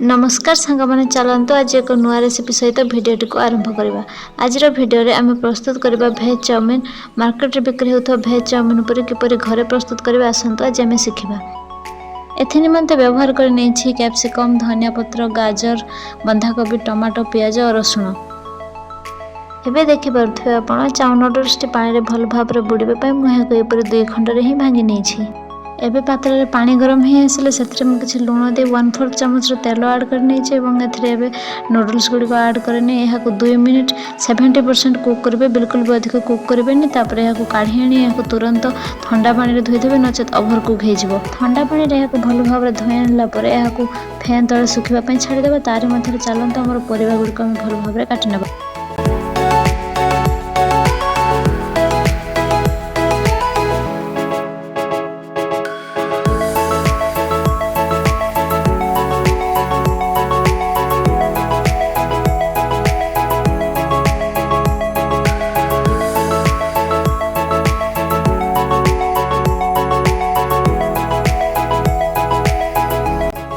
नमस्कार सांग मैंने चलतु आज एक नुआ रेसिपी सहित भिडटी को आरंभ करवा। आज भिडियो आम प्रस्तुत करवा भेज चाउमिन। मार्केट में बिक्री होता भेज चाउमिन पर किपर घरे प्रस्तुत करवा आसतु आज आम शिखा। एनिमते व्यवहार कर कैप्सिकम, धनिया पत्र, गाजर, बंधाकोबी, टमाटो, पियाज और रसुण। एबे देखिपे आप चाउ नूडल्स पानी में भल भाव बुड़ाई मुझे 2 खंडे ही भांगी नहीं। एबे पात्र में पानी गरम ही आसले से किसी लुण दे 1/4 चामच तेल ऐड कर नूडल्स गुड़िक ऐड करने 2 मिनिट 70% कुक करेंगे। बिल्कुल भी अधिक कुक करेंगे। काढ़ी आनी तुरंत ठंडा पानी में धोईदेवे, नचेत ओभर कुक हो। ठंडा पानी में भल भाव धोई आनापर फैन तले सुखापी छाड़ीदे। तार मध्य चलता आम परिवा गुड़िक भल भाव काटिने।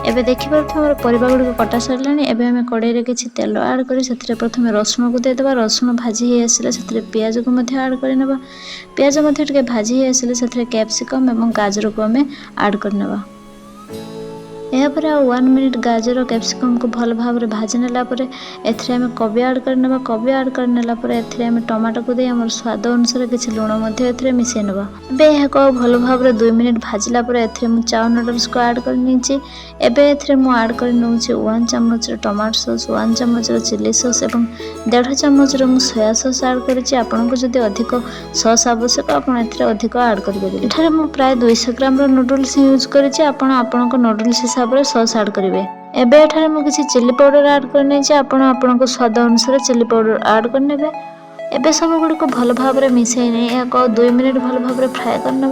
एबे देखिए आम परिवा गुड़िक कटा सारे। एबे आम कड़ाई में किसी तेल ऐड कर प्रथम रसुण को देदेबा। रसुण भाजी हो आसले पियाज को ऐड करने। पियाज भाजी हो आसले कैप्सिकम और गाजर को आम ऐड करने। यापर 1 मिनिट गाजर और कैप्सिकम को भल भाव भाजी नेलापर एम कोबी ऐड करने। कोबी ऐड करने टमाटो को दे आम स्वाद अनुसार किसी लुण मिसई नवा। भल भाव 2 मिनिट भाजलापर चाउ नूडल्स को ऐड कर ऐड कर 1 चामच टमाटो सॉस, 1 चामच चिली सॉस और 1.5 चामच सोया सॉस ऐड कर। अधिक सॉस आवश्यक अधिक ऐड करेंगे। मुझे प्राय 200 ग्राम नूडल्स यूज कर नूडल्स हिसाब से सॉस ऐड करेंगे। एबे मुझे किसी चिली पाउडर ऐड करने आपण स्वाद अनुसार चिली पाउडर ऐड करने। एबे सब गुड़िक भल भाव मिसई नहीं 2 मिनिट भल भाव फ्राए करने।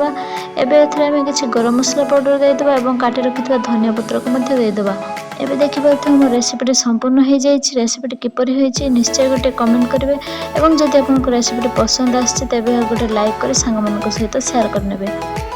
एबे किसी गरम मसला पाउडर देदेबा और काटी रखि धनिया पत्र को देदेबा। एबे देखिए मो रेसिपी संपूर्ण हो जाए। रेसिपी किपर होती निश्चय गोटे कमेंट करेंगे और जदि आपको रेसिपी पसंद आसे तेज गोटे लाइक कर सांग सहित शेयर करने।